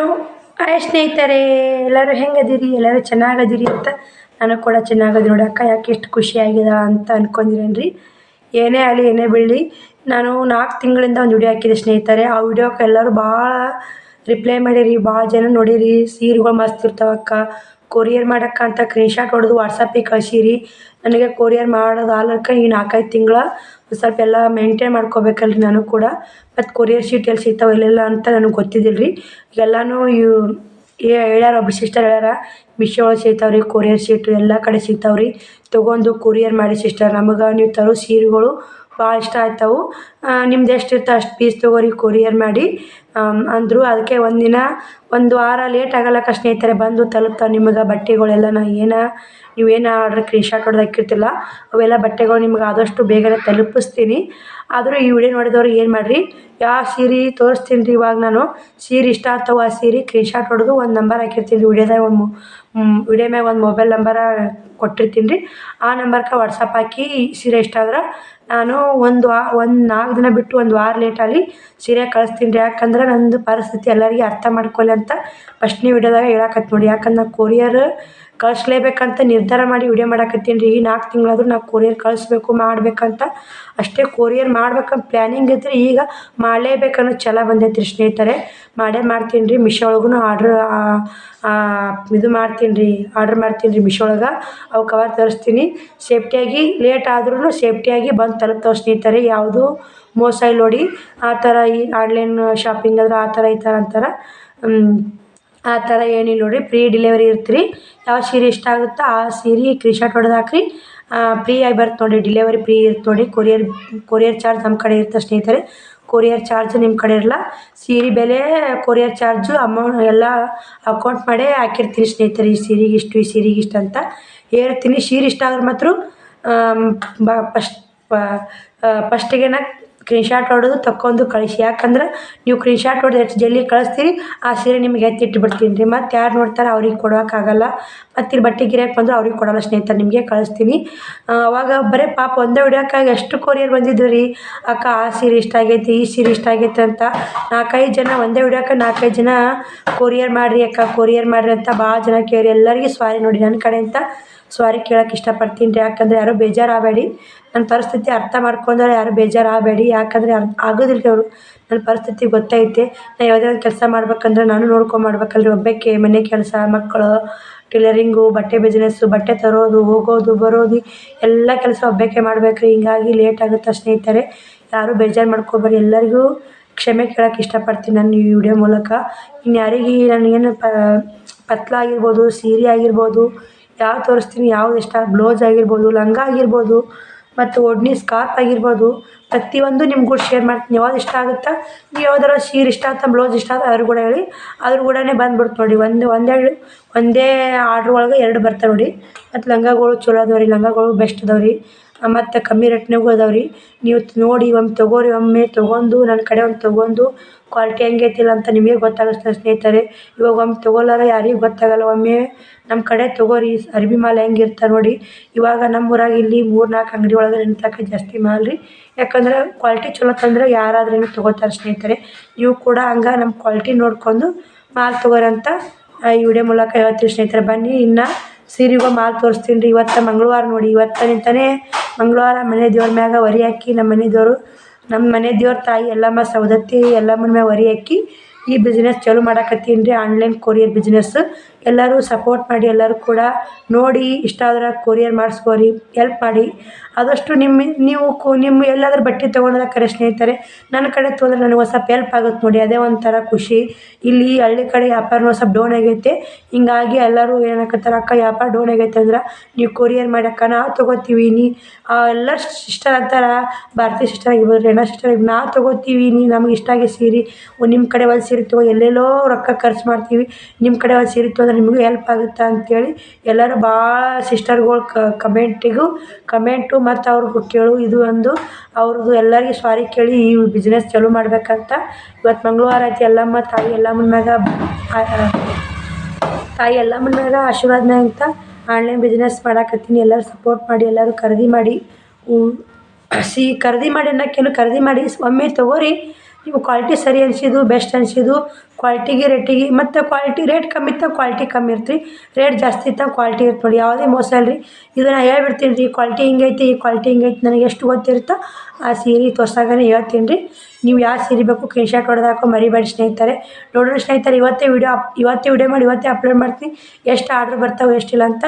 Hello hi ಸ್ನೇಹಿತರೆ, ಎಲ್ಲರೂ ಹೆಂಗದಿರಿ? ಎಲ್ಲರೂ ಚೆನ್ನಾಗದಿರಿ ಅಂತ ನಾನು ಕೂಡ ಚೆನ್ನಾಗದಿ ನೋಡಿ. ಅಕ್ಕ ಯಾಕೆ ಎಷ್ಟು ಖುಷಿಯಾಗಿದೆ ಅಂತ ಅಂದ್ಕೊಂಡಿರೇನ್ರಿ? ಏನೇ ಆಗಲಿ ಏನೇ ಬೀಳಲಿ, ನಾನು 4 ತಿಂಗಳಿಂದ ಒಂದು ವಿಡಿಯೋ ಹಾಕಿದೆ ಸ್ನೇಹಿತರೆ. ಆ ವಿಡಿಯೋಕ್ಕೆ ಎಲ್ಲರೂ ಭಾಳ ರಿಪ್ಲೈ ಮಾಡಿರಿ, ಭಾಳ ಜನ ನೋಡಿರಿ. ಸೀರೆಗಳು ಮಸ್ತ್ ಇರ್ತಾವಕ್ಕ, ಕೊರಿಯರ್ ಮಾಡಕ್ಕ ಅಂತ ಸ್ಕ್ರೀನ್ಶಾಟ್ ಹೊಡೆದು ವಾಟ್ಸಪ್ಪಿಗೆ ಕಳಿಸಿರಿ. ನನಗೆ ಕೊರಿಯರ್ ಮಾಡೋದು ಆಲಕ್ಕ ಈ 4-5 ತಿಂಗಳ ಸ್ವಲ್ಪ ಎಲ್ಲ ಮೇಂಟೈನ್ ಮಾಡ್ಕೋಬೇಕಲ್ರಿ ನಾನು ಕೂಡ. ಮತ್ತು ಕೊರಿಯರ್ ಶೀಟ್ ಎಲ್ಲಿ ಸಿಗ್ತಾವೆ ಎಲ್ಲೆಲ್ಲ ಅಂತ ನನಗೆ ಗೊತ್ತಿದ್ದಿಲ್ಲ ರೀ. ಎಲ್ಲನೂ ಹೇಳ್ಯಾರ, ಒಬ್ಬರು ಸಿಸ್ಟರ್ ಹೇಳ್ಯಾರ, ಮಿಶೋ ಒಳಗೆ ಸಿಗ್ತಾವೆ ರೀ ಕೊರಿಯರ್ ಶೀಟು, ಎಲ್ಲ ಕಡೆ ಸಿಗ್ತಾವೆ ರೀ, ತೊಗೊಂಡು ಕೊರಿಯರ್ ಮಾಡಿ ಸಿಸ್ಟರ್. ನಮಗೆ ನೀವು ತರೋ ಸೀರೆಗಳು ಭಾಳ ಇಷ್ಟ ಆಯ್ತವು, ನಿಮ್ದು ಎಷ್ಟು ಇರ್ತವೆ ಅಷ್ಟು ಪೀಸ್ ತೊಗೊರಿ, ಕೊರಿಯರ್ ಮಾಡಿ ಅಂದರು. ಅದಕ್ಕೆ ಒಂದು ವಾರ ಲೇಟ್ ಆಗಲ್ಲಕ್ಕ ಸ್ನೇಹಿತರೆ, ಬಂದು ತಲುಪ್ತಾವೆ ನಿಮಗೆ ಬಟ್ಟೆಗಳೆಲ್ಲ. ನೀವೇನು ಆರ್ಡ್ರ್ ಸ್ಕ್ರೀನ್ಶಾಟ್ ಹೊಡೆದು ಹಾಕಿರ್ತಿಲ್ಲ ಅವೆಲ್ಲ ಬಟ್ಟೆಗಳು ನಿಮ್ಗೆ ಆದಷ್ಟು ಬೇಗನೆ ತಲುಪಿಸ್ತೀನಿ. ಆದರೂ ಈ ವಿಡಿಯೋ ನೋಡಿದವ್ರು ಏನು ಮಾಡಿರಿ, ಯಾವ ಸೀರೆ ತೋರಿಸ್ತೀನಿ ರೀ. ಇವಾಗ ನಾನು ಸೀರೆ ಇಷ್ಟ ಆಗ್ತಾವೆ, ಆ ಸೀರೆ ಸ್ಕ್ರೀನ್ಶಾಟ್ ಹೊಡೆದು ಒಂದು ನಂಬರ್ ಹಾಕಿರ್ತೀನಿ ರೀ ವಿಡಿಯೋ ಮ್ಯಾಗ. ಒಂದು ಮೊಬೈಲ್ ನಂಬರ ಕೊಟ್ಟಿರ್ತೀನಿ ರೀ, ಆ ನಂಬರ್ಗೆ ವಾಟ್ಸಪ್ ಹಾಕಿ ಸೀರೆ ಇಷ್ಟ ಆದ್ರೆ ನಾನು ಒಂದು 4 ದಿನ ಬಿಟ್ಟು ಒಂದು ವಾರ ಲೇಟಾಗಲಿ ಸೀರೆ ಕಳಿಸ್ತೀನಿ ರೀ. ಯಾಕಂದ್ರೆ ನಂದು ಪರಿಸ್ಥಿತಿ ಎಲ್ಲರಿಗೆ ಅರ್ಥ ಮಾಡ್ಕೊಳ್ಳಿ ಅಂತ ಫಸ್ಟ್ನೇ ವಿಡಿಯೋದಾಗ ಹೇಳಕತ್ತಿ ನೋಡಿ. ಯಾಕಂದ್ರೆ ನಾನು ಕೊರಿಯರ್ ಕಳಿಸ್ಲೇಬೇಕಂತ ನಿರ್ಧಾರ ಮಾಡಿ ವಿಡಿಯೋ ಮಾಡಕತ್ತೀನಿ ರೀ. ಈ 4 ತಿಂಗಳಾದರೂ ನಾವು ಕೊರಿಯರ್ ಕಳಿಸ್ಬೇಕು ಮಾಡ್ಬೇಕಂತ ಅಷ್ಟೇ, ಕೊರಿಯರ್ ಮಾಡ್ಬೇಕಂತ ಪ್ಲ್ಯಾನಿಂಗ್ ಐತ್ರಿ. ಈಗ ಮಾಡಲೇಬೇಕನ್ನೋ ಛಲ ಬಂದೈತೆ ರೀ ಸ್ನೇಹಿತರೆ. ಮಾಡ್ತೀನಿ ರೀ. ಮಿಶೋ ಒಳಗೂ ಇದು ಮಾಡ್ತೀನಿ ರೀ, ಆರ್ಡ್ರ್ ಮಾಡ್ತೀನಿ ರೀ ಮಿಶೋ ಒಳಗೆ. ಅವು ಕವರ್ ತರಿಸ್ತೀನಿ, ಸೇಫ್ಟಿಯಾಗಿ ಲೇಟ್ ಆದ್ರೂ ಸೇಫ್ಟಿಯಾಗಿ ಬಂದು ತಲುಪ್ತಾವೆ ಸ್ನೇಹಿತರೆ. ಯಾವುದೂ ಮೋಸ ಇಲ್ಲ ನೋಡಿ. ಆ ಥರ ಈ ಆನ್ಲೈನ್ ಶಾಪಿಂಗ್ ಆದ್ರೆ ಆ ಥರ ಈ ಥರ ಅಂತಾರೆ, ಆ ಥರ ಏನಿಲ್ಲ ನೋಡಿರಿ. ಫ್ರೀ ಡೆಲಿವರಿ ಇರ್ತೀರಿ. ಯಾವ ಸೀರೆ ಇಷ್ಟ ಆಗುತ್ತೋ ಆ ಸೀರೆ ಸ್ಕ್ರೀನ್ಶಾಟ್ ಹೊಡೆದು ಹಾಕ್ರಿ, ಫ್ರೀಯಾಗಿ ಬರುತ್ತೆ ನೋಡಿ. ಡೆಲಿವರಿ ಫ್ರೀ ಇರುತ್ತೆ ನೋಡಿ. ಕೊರಿಯರ್ ಚಾರ್ಜ್ ನಮ್ಮ ಕಡೆ ಇರುತ್ತೆ ಸ್ನೇಹಿತರೆ, ಕೊರಿಯರ್ ಚಾರ್ಜ್ ನಿಮ್ಮ ಕಡೆ ಇರಲ್ಲ. ಸೀರೆ ಬೆಲೆ, ಕೊರಿಯರ್ ಚಾರ್ಜು, ಅಮೌಂಟ್ ಎಲ್ಲ ಅಕೌಂಟ್ ಮಾಡೇ ಹಾಕಿರ್ತೀನಿ ಸ್ನೇಹಿತರೆ. ಈ ಸೀರೆಗೆ ಇಷ್ಟು, ಈ ಸೀರೆಗೆ ಇಷ್ಟು ಅಂತ ಹೇಳ್ತೀನಿ. ಸೀರೆ ಇಷ್ಟ ಆದ್ರೆ ಮಾತ್ರ ಫಸ್ಟಿಗೆ ಸ್ಕ್ರೀನ್ಶಾಟ್ ಹೊಡೆದು ತಕ್ಕೊಂಡು ಕಳಿಸಿ. ಯಾಕಂದ್ರೆ ನೀವು ಸ್ಕ್ರೀನ್ಶಾಟ್ ಹೊಡೆದು ಎಷ್ಟು ಜಲ್ದಿ ಕಳಿಸ್ತೀರಿ ಆ ಸೀರೆ ನಿಮ್ಗೆ ಎತ್ತಿಟ್ಟು ಬಿಡ್ತೀನಿ ರೀ. ಮತ್ತು ಯಾರು ನೋಡ್ತಾರೆ ಅವ್ರಿಗೆ ಕೊಡೋಕ್ಕಾಗಲ್ಲ, ಮತ್ತು ಇಲ್ಲಿ ಬಟ್ಟೆ ಗಿರಾಕಿ ಬಂದರೂ ಅವ್ರಿಗೆ ಕೊಡೋಲ್ಲ ಸ್ನೇಹಿತರೆ, ನಿಮಗೆ ಕಳಿಸ್ತೀನಿ. ಅವಾಗ ಬರೀ ಪಾಪ ಒಂದೇ ವಿಡಿಯೋಕ್ಕಾಗಿ ಎಷ್ಟು ಕೊರಿಯರ್ ಬಂದಿದ್ದು ರೀ. ಅಕ್ಕ ಆ ಸೀರೆ ಇಷ್ಟ ಆಗೈತಿ, ಈ ಸೀರೆ ಇಷ್ಟ ಆಗೈತೆ ಅಂತ 4-5 ಜನ ಒಂದೇ ವಿಡಿಯೋಕ್ಕೆ 4-5 ಜನ ಕೊರಿಯರ್ ಮಾಡಿರಿ ಅಕ್ಕ, ಕೊರಿಯರ್ ಮಾಡಿರಿ ಅಂತ ಭಾಳ ಜನ ಕೇಳಿ. ಎಲ್ಲರಿಗೂ ಸಾರಿ ನೋಡಿ, ನನ್ನ ಕಡೆ ಅಂತ ಸಾರಿ ಕೇಳೋಕೆ ಇಷ್ಟಪಡ್ತೀನಿ ರೀ. ಯಾಕಂದರೆ ಯಾರೂ ಬೇಜಾರಾಗಬೇಡಿ, ನನ್ನ ಪರಿಸ್ಥಿತಿ ಅರ್ಥ ಮಾಡ್ಕೊಂಡ್ರೆ ಯಾರು ಬೇಜಾರಾಗಬೇಡಿ. ಯಾಕಂದರೆ ಆಗೋದಿಲ್ಲ ಅವರು, ನನ್ನ ಪರಿಸ್ಥಿತಿ ಗೊತ್ತೈತೆ. ನಾನು ಯಾವುದೇ ಒಂದು ಕೆಲಸ ಮಾಡ್ಬೇಕಂದ್ರೆ ನಾನು ನೋಡ್ಕೊಂಡು ಮಾಡ್ಬೇಕಲ್ರಿ. ಒಬ್ಬಾಕೆ ಮನೆ ಕೆಲಸ, ಮಕ್ಕಳು, ಟೈಲರಿಂಗು, ಬಟ್ಟೆ ಬಿಸ್ನೆಸ್ಸು, ಬಟ್ಟೆ ತರೋದು, ಹೋಗೋದು ಬರೋದು ಎಲ್ಲ ಕೆಲಸ ಒಬ್ಬಾಕೆ ಮಾಡ್ಬೇಕ್ರಿ. ಹಿಂಗಾಗಿ ಲೇಟ್ ಆಗುತ್ತೆ ಸ್ನೇಹಿತರೆ. ಯಾರೂ ಬೇಜಾರು ಮಾಡ್ಕೊಬೇಡಿ. ಎಲ್ಲರಿಗೂ ಕ್ಷಮೆ ಕೇಳೋಕೆ ಇಷ್ಟಪಡ್ತೀನಿ ನಾನು ಈ ವಿಡಿಯೋ ಮೂಲಕ. ಇನ್ನು ಯಾರಿಗೆ ನನಗೇನು ಪತ್ಲ ಆಗಿರ್ಬೋದು, ಸೀರೆ ಆಗಿರ್ಬೋದು, ಯಾವ್ದು ತೋರಿಸ್ತೀನಿ, ಯಾವ್ದು ಇಷ್ಟ, ಬ್ಲೌಸ್ ಆಗಿರ್ಬೋದು, ಲಂಗ ಆಗಿರ್ಬೋದು, ಮತ್ತು ಓಡ್ನಿ ಸ್ಕಾರ್ಫ್ ಆಗಿರ್ಬೋದು, ಪ್ರತಿಯೊಂದು ನಿಮ್ಗೆ ಕೂಡ ಶೇರ್ ಮಾಡ್ತೀನಿ. ಯಾವ್ದು ಇಷ್ಟ ಆಗುತ್ತಾ, ನೀವು ಯಾವ್ದಾರ ಸೀರೆ ಇಷ್ಟ ಆಗುತ್ತೆ, ಬ್ಲೌಸ್ ಇಷ್ಟ ಆಗುತ್ತೆ ಅದ್ರ ಕೂಡ ಹೇಳಿ, ಅದ್ರ ಕೂಡನೇ ಬಂದ್ಬಿಡ್ತು ನೋಡಿ. ಒಂದೇ ಆರ್ಡ್ರ್ ಒಳಗೆ 2 ಬರ್ತವೆ ನೋಡಿ. ಮತ್ತು ಲಂಗಗಳು ಚಲೋ ಅದಾವೆ ರೀ, ಲಂಗಗಳು ಬೆಸ್ಟ್ ಅದಾವೆ ರೀ, ಮತ್ತು ಕಮ್ಮಿ ರೇಟ್ನಾಗೂ ಅದಾವೆ ರೀ. ನೀವು ನೋಡಿ ಒಮ್ಮೆ ತೊಗೋರಿ, ಒಮ್ಮೆ ತೊಗೊಂಡು ನನ್ನ ಕಡೆ ಒಂದು ತೊಗೊಂಡು ಕ್ವಾಲಿಟಿ ಹೆಂಗೈತಿಲ್ಲ ಅಂತ ನಿಮಗೆ ಗೊತ್ತಾಗುತ್ತೆ ಸ್ನೇಹಿತರೆ. ಇವಾಗ ಒಮ್ಮೆ ತೊಗೊಳ್ಳೋರು ಯಾರಿಗೂ ಗೊತ್ತಾಗಲ್ಲ, ಒಮ್ಮೆ ನಮ್ಮ ಕಡೆ ತೊಗೋರಿ. ಅರ್ಬಿ ಮಾಲ್ ಹೆಂಗಿರ್ತಾರೆ ನೋಡಿ. ಇವಾಗ ನಮ್ಮ ಊರಾಗ ಇಲ್ಲಿ 3-4 ಅಂಗಡಿ ಒಳಗೆ ನಿಂತಕ್ಕೆ ಜಾಸ್ತಿ ಮಾಲ್ ರೀ. ಯಾಕಂದ್ರೆ ಕ್ವಾಲಿಟಿ ಚಲೋ ತಂದ್ರೆ ಯಾರಾದ್ರೂ ತೊಗೋತಾರೆ ಸ್ನೇಹಿತರೆ. ನೀವು ಕೂಡ ಹಂಗೆ ನಮ್ಮ ಕ್ವಾಲಿಟಿ ನೋಡ್ಕೊಂಡು ಮಾಲ್ ತೊಗೋರಿ ಅಂತ ಈ ವಿಡಿಯೋ ಮೂಲಕ ಹೇಳ್ತೀವಿ ಸ್ನೇಹಿತರೆ. ಬನ್ನಿ ಇನ್ನು ಸೀರೆಗೂ ಮಾಲ್ ತೋರಿಸ್ತೀನಿ ರೀ. ಇವತ್ತು ಮಂಗಳವಾರ ನೋಡಿ, ಇವತ್ತಿನಿಂದನೇ ಮಂಗಳವಾರ ಮನೆ ದೇವ್ರ ಮ್ಯಾಗ ಹೊರೆ ಹಾಕಿ, ನಮ್ಮ ಮನೆ ದೇವ್ರ ತಾಯಿ ಎಲ್ಲಮ್ಮ ಸೌದತ್ತಿ ಎಲ್ಲಮ್ಮನ ಮ್ಯಾಗ ಹೊರೆ ಹಾಕಿ ಈ ಬಿಸ್ನೆಸ್ ಚಾಲೂ ಮಾಡಕತ್ತೀನಿ ರೀ, ಆನ್ಲೈನ್ ಕೊರಿಯರ್ ಬಿಸ್ನೆಸ್. ಎಲ್ಲರೂ ಸಪೋರ್ಟ್ ಮಾಡಿ, ಎಲ್ಲರೂ ಕೂಡ ನೋಡಿ ಇಷ್ಟ ಆದ್ರೆ ಕೊರಿಯರ್ ಮಾಡಿಸ್ಕೋರಿ, ಹೆಲ್ಪ್ ಮಾಡಿ. ಆದಷ್ಟು ನಿಮ್ಮ ಎಲ್ಲಾದ್ರೂ ಬಟ್ಟೆ ತೊಗೊಳೋದಕ್ಕಾರೆ ಸ್ನೇಹಿತರೆ ನನ್ನ ಕಡೆ ತೊಗೊಂಡ್ರೆ ನನಗೆ ಒಂದು ಸ್ವಲ್ಪ ಹೆಲ್ಪ್ ಆಗುತ್ತೆ ನೋಡಿ. ಅದೇ ಒಂಥರ ಖುಷಿ. ಇಲ್ಲಿ ಹಳ್ಳಿ ಕಡೆ ವ್ಯಾಪಾರನೂ ಸ್ವಲ್ಪ ಡೌನ್ ಆಗೈತೆ. ಹಿಂಗಾಗಿ ಎಲ್ಲರೂ ಏನಾಕತ್ತಾರೆ, ಅಕ್ಕ ವ್ಯಾಪಾರ ಡೌನ್ ಆಗೈತೆ ಅಂದ್ರೆ ನೀವು ಕೊರಿಯರ್ ಮಾಡಕ್ಕ ನಾವು ತೊಗೋತೀವಿ, ಎಲ್ಲರ ಸಿಸ್ಟರ್ ಅಂತಾರೆ, ಭಾರತಿ ಸಿಸ್ಟರ್ ಆಗಿರ್ಬೋದು, ರೇಣಾ ಸಿಸ್ಟರ್ ಆಗಿರ್ಬೋದು, ನಾವು ತೊಗೋತೀವಿ, ನಮ್ಗೆ ಇಷ್ಟ ಆಗಿ ಸೀರೆ ನಿಮ್ಮ ಕಡೆ ಒಂದು ಸೀರೆ ತೊಗೊ, ಎಲ್ಲೆಲ್ಲೋ ರೊಕ್ಕ ಖರ್ಚು ಮಾಡ್ತೀವಿ, ನಿಮ್ಮ ಕಡೆ ಒಂದು ಸೀರೆ ತೊಗೊಂಡ್ರೆ ನಿಮಗೂ ಹೆಲ್ಪ್ ಆಗುತ್ತೆ ಅಂತೇಳಿ ಎಲ್ಲರೂ ಭಾಳ ಸಿಸ್ಟರ್ಗಳು ಕಮೆಂಟು ಮತ್ತು ಅವ್ರಿಗೆ ಕೇಳು ಇದು ಒಂದು ಅವ್ರದ್ದು ಎಲ್ಲರಿಗೂ ಸಾರಿ ಕೇಳಿ ಈ ಬಿಸ್ನೆಸ್ ಚಾಲೂ ಮಾಡ್ಬೇಕಂತ. ಇವತ್ತು ಮಂಗಳವಾರ ಐತಿ, ಎಲ್ಲಮ್ಮ ತಾಯಿ ಎಲ್ಲಮ್ಮನ ಮ್ಯಾಗ ಆಶೀರ್ವಾದನೆ ಅಂತ ಆನ್ಲೈನ್ ಬಿಸ್ನೆಸ್ ಮಾಡಾಕತ್ತೀನಿ. ಎಲ್ಲರೂ ಸಪೋರ್ಟ್ ಮಾಡಿ, ಎಲ್ಲರೂ ಖರೀದಿ ಮಾಡಿ. ಖರೀದಿ ಮಾಡಿ ಅನ್ನೋಕ್ಕೇನು, ಖರೀದಿ ಮಾಡಿ ಒಮ್ಮೆ ತೊಗೋರಿ. ನೀವು ಕ್ವಾಲಿಟಿ ಸರಿ ಅನಿಸಿದ್ದು, ಬೆಸ್ಟ್ ಅನಿಸಿದ್ದು, ಕ್ವಾಲಿಟಿಗೆ ರೇಟಿಗೆ ಮತ್ತು ಕ್ವಾಲಿಟಿ ರೇಟ್ ಕಮ್ಮಿ ಇತ್ತು ಕ್ವಾಲಿಟಿ ಕಮ್ಮಿ ಇರ್ತ್ರಿ, ರೇಟ್ ಜಾಸ್ತಿ ಇತ್ತು ಕ್ವಾಲಿಟಿ ಇರುತ್ತೆ ನೋಡಿ. ಯಾವುದೇ ಮೋಸ ಇಲ್ಲರಿ. ಇದನ್ನು ಹೇಳ್ಬಿಡ್ತೀನಿ ರೀ, ಕ್ವಾಲಿಟಿ ಹಿಂಗೈತಿ ಈ ಕ್ವಾಲಿಟಿ ಹಿಂಗೈತಿ ನನಗೆ ಎಷ್ಟು ಗೊತ್ತಿರುತ್ತೋ ಆ ಸೀರೆ ತೋರ್ಸಾಗನೇ ಹೇಳ್ತೀನಿ ರೀ. ನೀವು ಯಾವ ಸೀರೆ ಬೇಕು ಸ್ಕ್ರೀನ್ಶಾಟ್ ಹೊಡೆದಾಕೋ ಮರಿಬೇಡಿ ಸ್ನೇಹಿತರೆ. ನೋಡೋಣ ಸ್ನೇಹಿತರೆ, ಇವತ್ತೇ ವಿಡಿಯೋ ಮಾಡಿ ಇವತ್ತೇ ಅಪ್ಲೋಡ್ ಮಾಡ್ತೀನಿ. ಎಷ್ಟು ಆರ್ಡ್ರ್ ಬರ್ತಾವೆ ಎಷ್ಟಿಲ್ಲ ಅಂತ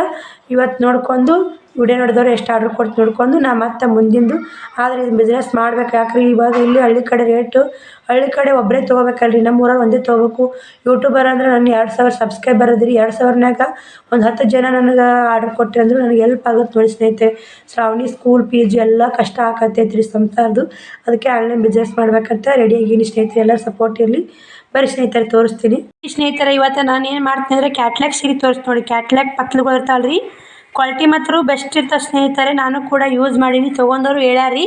ಇವತ್ತು ನೋಡ್ಕೊಂಡು ವಿಡಿಯೋ ನೋಡಿದವ್ರು ಎಷ್ಟು ಆರ್ಡ್ರ್ ಕೊಟ್ಟು ನೋಡ್ಕೊಂಡು ನಾ ಮತ್ತೆ ಮುಂದಿಂದು ಆದರೆ ಇದು ಬಿಸ್ನೆಸ್ ಮಾಡ್ಬೇಕು. ಯಾಕ್ರಿ ಇವಾಗ ಇಲ್ಲಿ ಹಳ್ಳಿ ಕಡೆ ರೇಟು, ಹಳ್ಳಿ ಕಡೆ ಒಬ್ಬರೇ ತೊಗೋಬೇಕಲ್ರಿ, ನಮ್ಮ ಊರಾಗ ಒಂದೇ ತೊಗೋಬೇಕು. ಯೂಟ್ಯೂಬರ್ ಅಂದರೆ ನನ್ನ 2000 ಸಬ್ಸ್ಕ್ರೈಬರ್ ಅದ್ರಿ. 2000ನ್ಯಾಗ ಒಂದು 10 ಜನ ನನಗೆ ಆರ್ಡ್ರ್ ಕೊಟ್ಟರು ಅಂದ್ರೆ ನನಗೆ ಹೆಲ್ಪ್ ಆಗುತ್ತೆ ನೋಡಿ ಸ್ನೇಹಿತರೆ. ಶ್ರಾವಣಿ ಸ್ಕೂಲ್ ಫೀಸ್ ಎಲ್ಲ ಕಷ್ಟ ಆಕತ್ತೈತೆ ರೀ ಸಂಸಾರದು. ಅದಕ್ಕೆ ಆನ್ಲೈನ್ ಬಿಸ್ನೆಸ್ ಮಾಡ್ಬೇಕಂತ ರೆಡಿಯಾಗೀನಿ ಸ್ನೇಹಿತರೆ. ಎಲ್ಲರೂ ಸಪೋರ್ಟ್ ಇರಲಿ. ಬರೀ ಸ್ನೇಹಿತರೆ ತೋರಿಸ್ತೀನಿ. ಸ್ನೇಹಿತರೆ ಇವತ್ತು ನಾನು ಏನು ಮಾಡ್ತೀನಿ ಅಂದರೆ ಕ್ಯಾಟ್ಲಾಗ್ ಸೀರೆ ತೋರಿಸ್ತೀನಿ ನೋಡಿ. ಕ್ಯಾಟ್ಲಾಗ್ ಪತ್ಲುಗಳು ಇರ್ತಾವಲ್ಲ ರೀ, ಕ್ವಾಲಿಟಿ ಮಾತ್ರ ಬೆಸ್ಟ್ ಇರ್ತವೆ ಸ್ನೇಹಿತರೆ. ನಾನು ಕೂಡ ಯೂಸ್ ಮಾಡೀನಿ, ತೊಗೊಂಡವರು ಹೇಳ್ಯಾರಿ.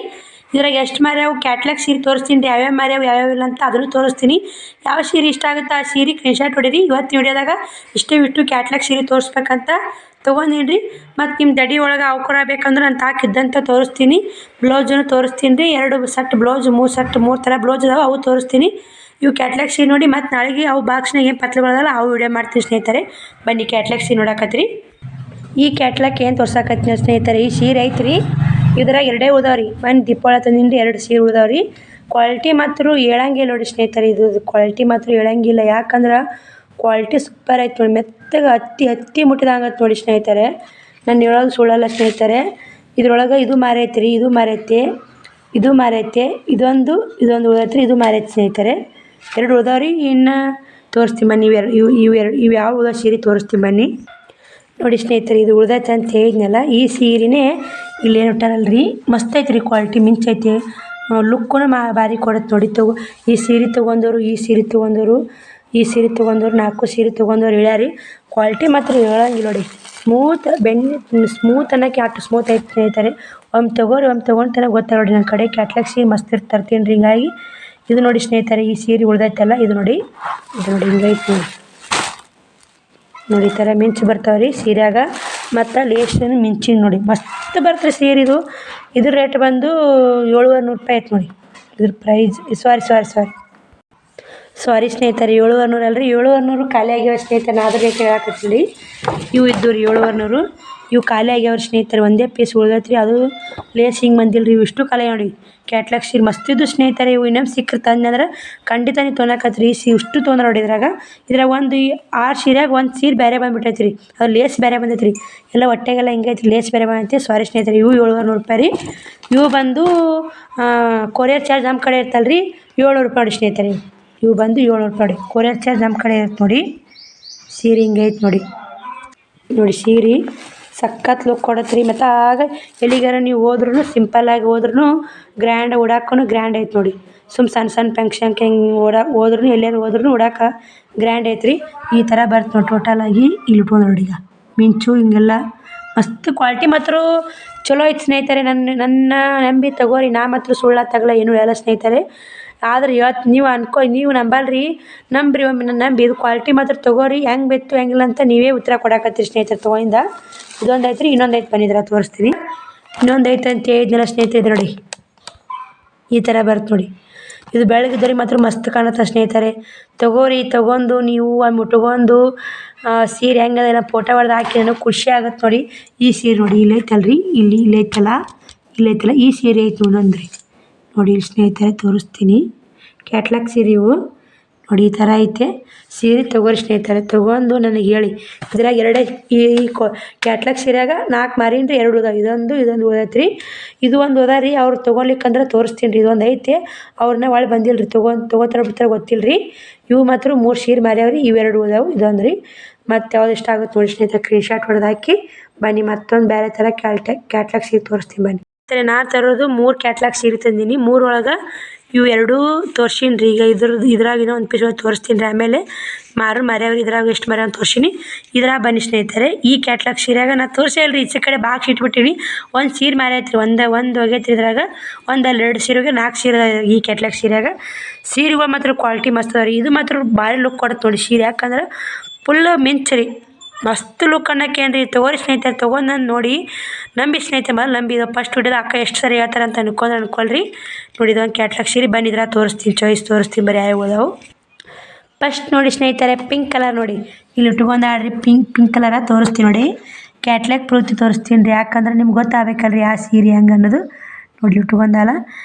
ಇದ್ರಾಗ ಎಷ್ಟು ಮಾರ್ಯಾವು ಕ್ಯಾಟ್ಲಾಗ್ ಸೀರೆ ತೋರಿಸ್ತೀನಿ ರೀ, ಯಾವ್ಯಾವ ಮಾರ್ಯಾವು ಯಾವ್ಯಾವ ಇಲ್ಲ ಅಂತ ಅದನ್ನು ತೋರಿಸ್ತೀನಿ. ಯಾವ ಸೀರೆ ಇಷ್ಟ ಆಗುತ್ತೆ ಆ ಸೀರೆ ಸ್ಕ್ರೀನ್ಶಾಟ್ ಹೊಡೀರಿ. ಇವತ್ತು ವಿಡಿಯೋದಾಗ ಇಷ್ಟು ಕ್ಯಾಟ್ಲಾಗ್ ಸೀರೆ ತೋರಿಸ್ಬೇಕಂತ ತೊಗೊಂಡೀನಿ ರೀ. ಮತ್ತು ನಿಮ್ಮ ದಡಿ ಒಳಗೆ ಅವಕರ ಬೇಕಂದ್ರೆ ನಾನು ತಾಕಿದ್ದಂತ ತೋರಿಸ್ತೀನಿ. ಬ್ಲೌಸನ್ನು ತೋರಿಸ್ತೀನಿ ರೀ. 2 ಸೆಟ್ ಬ್ಲೌಸ್, 3 ಸೆಟ್ 3 ಥರ ಬ್ಲೌಸ್ ಅದಾವೆ, ಅವು ತೋರಿಸ್ತೀನಿ. ಇವು ಕ್ಯಾಟ್ಲಾಗ್ ಸೀರೆ ನೋಡಿ. ಮತ್ತು ನಾಳೆಗೆ ಅವು ಬಾಕ್ಸ್ನಾಗ ಏನು ಪತ್ಲುಗಳದಲ್ಲ ಅವು ವಿಡಿಯೋ ಮಾಡ್ತೀನಿ ಸ್ನೇಹಿತರೆ. ಬನ್ನಿ ಕ್ಯಾಟ್ಲಾಗ್ ಸೀರೆ ನೋಡಕತ್ರಿ. ಈ ಕ್ಯಾಟ್ಲಾಗ್ ಏನು ತೋರ್ಸಾಕತ್ತೀನಿ ಸ್ನೇಹಿತರೆ, ಈ ಸೀರೆ ಐತ್ರಿ. ಇದ್ರಾಗ 2 ಉಳ್ದಾವ್ರಿ. ಒಂದು ದೀಪಾವಳಿ ತಂದಿನಿ ರೀ, 2 ಸೀರೆ ಉಳ್ದಾವ್ರಿ. ಕ್ವಾಲಿಟಿ ಮಾತ್ರ ಹೇಳಂಗಿಲ್ಲ ನೋಡಿ ಸ್ನೇಹಿತರೆ. ಇದು ಕ್ವಾಲಿಟಿ ಮಾತ್ರ ಹೇಳಂಗಿಲ್ಲ, ಯಾಕಂದ್ರೆ ಕ್ವಾಲಿಟಿ ಸೂಪರ್ ಐತೆ ನೋಡಿ. ಮೆತ್ತಗೆ ಹತ್ತಿ ಮುಟ್ಟಿದಂಗತ್ತೆ ನೋಡಿ ಸ್ನೇಹಿತರೆ. ನಾನು ಹೇಳೋದು ಸುಳ್ಳಲ್ಲ ಸ್ನೇಹಿತರೆ. ಇದ್ರೊಳಗೆ ಇದು ಮಾರೈತೆ ರೀ, ಇದು ಮಾರೈತೆ, ಇದು ಮಾರೈತೆ, ಇದೊಂದು ಉಳ್ದೈತೆ ರೀ, ಇದು ಮಾರೈತೆ ಸ್ನೇಹಿತರೆ. 2 ಉಳ್ದಾವ್ರಿ. ಇನ್ನು ತೋರಿಸ್ತೀನಿ ಬನ್ನಿ. ಇವು ಯಾವ ಉಳ್ದೋ ಸೀರೆ ತೋರಿಸ್ತೀನಿ ಬನ್ನಿ ನೋಡಿ ಸ್ನೇಹಿತರೆ. ಇದು ಉಳ್ದೈತೆ ಅಂತ ಹೇಳಿದ್ನಲ್ಲ, ಈ ಸೀರೆನೇ ಇಲ್ಲೇನು ಇಟ್ಟಾರಲ್ಲ ರೀ, ಮಸ್ತ್ ಐತೆ ರೀ. ಕ್ವಾಲಿಟಿ ಮಿಂಚೈತೆ, ಲುಕ್ಕೂ ಭಾರಿ ಕೊಡುತ್ತೆ ನೋಡಿ. ಈ ಸೀರೆ ತೊಗೊಂಡವರು 4 ಸೀರೆ ತೊಗೊಂಡವ್ರು ಹೇಳ್ಯಾರಿ. ಕ್ವಾಲಿಟಿ ಮಾತ್ರ ಹೇಳಂಗಿಲ್ಲ ನೋಡಿ. ಸ್ಮೂತ್ ಅನ್ನೋಕ್ಕೆ ಅಷ್ಟು ಸ್ಮೂತ್ ಐತೆ ಸ್ನೇಹಿತರೆ. ಒಮ್ಮೆ ತೊಗೊಂಡು ಗೊತ್ತಾಗ ನೋಡಿ. ನನ್ನ ಕಡೆ ಕ್ಯಾಟ್ಲಾಗ್ ಸೀರೆ ಮಸ್ತ್ ತರ್ತೀನಿ ರೀ. ಹಿಂಗಾಗಿ ಇದು ನೋಡಿ ಸ್ನೇಹಿತರೆ, ಈ ಸೀರೆ ಉಳ್ದೈತಲ್ಲ ಇದು ನೋಡಿ ಹಿಂಗೈತೆ ನೋಡಿ. ಈ ಥರ ಮಿಂಚು ಬರ್ತಾವೆ ರೀ ಸೀರೆಯಾಗ. ಮತ್ತು ಲೇಸನ್ನು ಮಿಂಚಿನ ನೋಡಿ ಮಸ್ತ್ ಬರ್ತದೆ ಸೀರೆ. ಇದ್ರ ರೇಟ್ ಬಂದು 700 ರೂಪಾಯಿ ಐತೆ ನೋಡಿ. ಇದ್ರ ಪ್ರೈಸ್ ಸಾರಿ ಸ್ನೇಹಿತರೆ, 700 ಅಲ್ರಿ, 700 ಖಾಲಿ ಆಗ್ಯಾವ ಸ್ನೇಹಿತರೆ. ನಾ ಅದ್ರ ರೇಟ್ ಹೇಳಕತ್ತೀನಿ. ಇವು ಇದ್ದು ರೀ 700. ಇವು ಖಾಲಿ ಆಗ್ಯಾವ್ರಿ ಸ್ನೇಹಿತರೆ. ಒಂದೇ ಪೀಸ್ ಉಳ್ದೈತೆ ರೀ, ಅದು ಲೇಸ್ ಹಿಂಗೆ ಬಂದಿಲ್ಲ ರೀ. ಇವು ಇಷ್ಟು ಖಾಲಿ ನೋಡಿ. ಕ್ಯಾಟ್ಲಾಗ್ ಸೀರೆ ಮಸ್ತ್ ಇದ್ದು ಸ್ನೇಹಿತರೆ. ಇವು ಇನ್ನೊಮ್ಮೆ ಸಿಕ್ಕರೆ ತಂದ್ರೆ ಖಂಡಿತ ನೀವು ತೊಗೊಳಕತ್ರಿ. ಇಷ್ಟು ತೊಂದ್ರೆ ನೋಡಿ. ಇದ್ರಾಗ ಒಂದು 6 ಸೀರೆಯಾಗ 1 ಸೀರೆ ಬೇರೆ ಬಂದುಬಿಟ್ಟೈತೆ ರೀ. ಅದು ಲೇಸ್ ಬೇರೆ ಬಂದೈತೆ ರೀ. ಎಲ್ಲ ಹೊಟ್ಟೆಗೆಲ್ಲ ಹಿಂಗೈತೆ, ಲೇಸ್ ಬೇರೆ ಬಂದೈತೆ. ಸಾರಿ ಸ್ನೇಹಿತರೆ. ಇವು 700 ರೂಪಾಯಿ ರೀ. ಇವು ಬಂದು ಕೊರಿಯರ್ ಚಾರ್ಜ್ ನಮ್ಮ ಕಡೆ ಇರ್ತಲ್ಲ ರೀ, 700 ರೂಪಾಯಿ ನೋಡಿ ಸ್ನೇಹಿತರೆ. ಇವು ಬಂದು 700 ರೂಪಾಯಿ ನೋಡಿ. ಕೊರಿಯರ್ ಚಾರ್ಜ್ ನಮ್ಮ ಕಡೆ ಇರುತ್ತೆ ನೋಡಿ. ಸೀರೆ ಹಿಂಗೈತೆ ನೋಡಿ ಸೀರೆ ಸಖತ್ ಲುಕ್ ಕೊಡತ್ತೆ ರೀ. ಮತ್ತು ಆಗ ಎಲ್ಲಿಗಾರ ನೀವು ಹೋದ್ರೂ ಸಿಂಪಲ್ಲಾಗಿ ಹೋದ್ರೂ ಗ್ರ್ಯಾಂಡ್ ಉಡಾಕೂ ಗ್ರ್ಯಾಂಡ್ ಐತೆ ನೋಡಿ. ಸಣ್ಣ ಫಂಕ್ಷನ್ಗೆ ಹೆಂಗೆ ಹೋದ್ರೂ ಎಲ್ಲಾರು ಹೋದ್ರೂ ಉಡಾಕ ಗ್ರ್ಯಾಂಡ್ ಐತೆ ರೀ. ಈ ಥರ ಬರ್ತು ನೋಡಿ ಟೋಟಲಾಗಿ. ಇಲ್ಲಿ ಇಟ್ಕೊಂಡು ನೋಡಿ ಈಗ ಮಿಂಚು ಹಿಂಗೆಲ್ಲ ಮಸ್ತ್ ಕ್ವಾಲಿಟಿ ಮಾತ್ರ ಚಲೋ ಐತೆ ಸ್ನೇಹಿತರೆ. ನನ್ನ ನಂಬಿ ತಗೋರಿ. ನಾ ಮಾತ್ರ ಸುಳ್ಳ ತಗಲ್ಲ ಏನೂ ಹೇಳಲ್ಲ ಸ್ನೇಹಿತರೆ. ಆದ್ರೆ ಇವತ್ತು ನೀವು ನಂಬಲ್ರಿ, ಒಮ್ಮೆ ನಂಬಿ. ಇದು ಕ್ವಾಲಿಟಿ ಮಾತ್ರ ತೊಗೋರಿ. ಹೆಂಗೆ ಬಿತ್ತು ಹೆಂಗಿಲ್ಲ ಅಂತ ನೀವೇ ಉತ್ತರ ಕೊಡಾಕತ್ತೀರಿ ಸ್ನೇಹಿತರೆ. ತೊಗೊಂಡ ಇದೊಂದು ಐತೆ ರೀ, ಇನ್ನೊಂದು ಐತೆ ಬನ್ನಿದ್ರ ತೋರಿಸ್ತೀನಿ. ಇನ್ನೊಂದು ಐತೆ ಅಂತ ಹೇಳಿದ್ನಲ್ಲ ಸ್ನೇಹಿತರೆ, ಇದು ನೋಡಿ ಈ ಥರ ಬರುತ್ತೆ ನೋಡಿ. ಇದು ಬೆಳಗಿದ್ದವ್ರಿಗೆ ಮಾತ್ರ ಮಸ್ತ್ ಕಾಣುತ್ತೆ ಸ್ನೇಹಿತರೆ. ತೊಗೊಂಡು ನೀವು ಒಮ್ಮೆ ಉಟ್ಕೊಂಡು ಸೀರೆ ಹೆಂಗದ ಫೋಟೋ ಹೊಡೆದು ಹಾಕಿ ನನಗೆ ಖುಷಿ ಆಗುತ್ತೆ ನೋಡಿ. ಈ ಸೀರೆ ನೋಡಿ ಇಲ್ಲೈತಲ್ರಿ, ಇಲ್ಲೈತಲ್ಲ ಈ ಸೀರೆ ಐತೆ ನೋಡಂದ್ರಿ ನೋಡಿ. ಇಲ್ಲಿ ಸ್ನೇಹಿತರೆ ತೋರಿಸ್ತೀನಿ. ಕ್ಯಾಟ್ಲಾಗ್ ಸೀರೆ ಇವು ನೋಡಿ. ಈ ಥರ ಐತೆ ಸೀರೆ. ತೊಗೋರಿ ಸ್ನೇಹಿತರೆ. ತೊಗೊಂಡು ನನಗೆ ಹೇಳಿ. ಇದ್ರಾಗ 2 ಈ ಕ್ಯಾಟ್ಲಾಗ್ ಸೀರೆಯಾಗ 4 ಮಾರೀನಿ ರೀ, 2 ಉಳ್ದಾವೆ. ಇದೊಂದು ಉಳ್ದೈತೆ ರೀ. ಇದು ಒಂದು ಉಳ್ದ ರೀ. ಅವ್ರು ತೊಗೊಳ್ಲಿಕ್ಕಂದ್ರೆ ತೋರಿಸ್ತೀನಿ ರೀ. ಇದೊಂದು ಐತೆ. ಅವ್ರನ್ನ ಒಳ್ಳೆ ಬಂದಿಲ್ಲ ರೀ, ತೊಗೋತಾರ ಬಿಡ್ತಾರೆ ಗೊತ್ತಿಲ್ಲ ರೀ. ಇವು ಮಾತ್ರ 3 ಸೀರೆ ಮಾರ್ಯಾವ್ರಿ. ಇವು 2 ಉಳ್ದಾವೆ. ಇದೊಂದು ರೀ. ಮತ್ತು ಯಾವ್ದು ಇಷ್ಟ ಆಗುತ್ತೆ ನೋಡಿ ಸ್ನೇಹಿತರೆ ಸ್ಕ್ರೀನ್ಶಾಟ್ ಹೊಡೆದು ಹಾಕಿ ಬನ್ನಿ. ಮತ್ತೊಂದು ಬೇರೆ ಥರ ಕ್ಯಾಟ್ಲಾಗ್ ಸೀರೆ ತೋರಿಸ್ತೀನಿ ಬನ್ನಿ. ನಾನು ತರೋದು 3 ಕ್ಯಾಟ್ಲಾಗ್ ಸೀರೆ ತಂದೀನಿ. 3 ಒಳಗೆ ಇವು 2 ತೋರ್ಸೀನಿ ರೀ. ಈಗ ಇದ್ರಾಗ ಇನ್ನೂ ಒಂದು ಪೀಸ್ ತೋರಿಸ್ತೀನಿ ರೀ. ಆಮೇಲೆ ಮಾರ್ಯಾವ್ರಿ. ಇದ್ರಾಗ ಎಷ್ಟು ಮಾರ್ಯಾವ ತೋರಿಸೀನಿ. ಇದ್ರಾಗ ಬನ್ನಿ ಸ್ನೇಹಿತರೆ. ಈ ಕ್ಯಾಟ್ಲಾಗ್ ಸೀರೆಯಾಗ ನಾನು ತೋರಿಸಿಲ್ಲ ರೀ, ಈಚೆ ಕಡೆ ಬಾಕ್ಸ್ ಇಟ್ಬಿಟ್ಟಿನಿ. ಒಂದು ಸೀರೆ ಮಾರೈತೆ ರೀ, ಒಂದು ಹೋಗೈತೆ ರೀ. ಇದ್ರಾಗ 2 ಸೀರೆಗೆ 4 ಸೀರೆ ಈ ಕ್ಯಾಟ್ಲಾಗ್ ಸೀರೆಯಾಗ. ಸೀರೆಗಳು ಮಾತ್ರ ಕ್ವಾಲಿಟಿ ಮಸ್ತ್ ಅದ ರೀ. ಇದು ಮಾತ್ರ ಭಾರಿ ಲುಕ್ ಕೊಡುತ್ತೆ ನೋಡಿ ಸೀರೆ. ಯಾಕಂದ್ರೆ ಫುಲ್ ಮಿಂಚ್ ರೀ, ಮಸ್ತ್ ಲುಕ್ ಅನ್ನೋಕೆ ಏನು ರೀ. ತೊಗೋರಿ ಸ್ನೇಹಿತರೆ. ತೊಗೊಂಡು ನಾನು ನೋಡಿ ನಂಬಿ ಸ್ನೇಹಿತರೆ. ಮೊದಲು ನಂಬಿ ಇದು ಫಸ್ಟ್ ವಿಡಿಯೋದ ಅಕ್ಕ ಎಷ್ಟು ಸರಿ ಹೇಳ್ತಾರೆ ಅಂತ ಅನ್ಕೊಳ್ರಿ ನೋಡಿ. ಇದೊಂದು ಕ್ಯಾಟ್ಲಾಗ್ ಸೀರೆ. ಬಂದಿದ್ರೆ ತೋರಿಸ್ತೀನಿ, ಚಾಯ್ಸ್ ತೋರಿಸ್ತೀನಿ. ಬರೀ ಯಾವ ಹೋದವು ಫಸ್ಟ್ ನೋಡಿ ಸ್ನೇಹಿತರೆ ಪಿಂಕ್ ಕಲರ್ ನೋಡಿ ಇಲ್ಲಿ ಇಟ್ಕೊಂಡಾಡ್ರಿ ಪಿಂಕ್ ಕಲರ ತೋರಿಸ್ತೀನಿ ನೋಡಿ. ಕ್ಯಾಟ್ಲಾಗ್ ಪ್ರೂಫ್ ತೋರಿಸ್ತೀನಿ ರೀ, ಯಾಕಂದ್ರೆ ನಿಮ್ಗೆ ಗೊತ್ತಾಗಬೇಕಲ್ರಿ ಆ ಸೀರೆ ಹೆಂಗೆ ಅನ್ನೋದು. ನೋಡಿ ಇಟ್ಕೊಂಡಲ್ಲ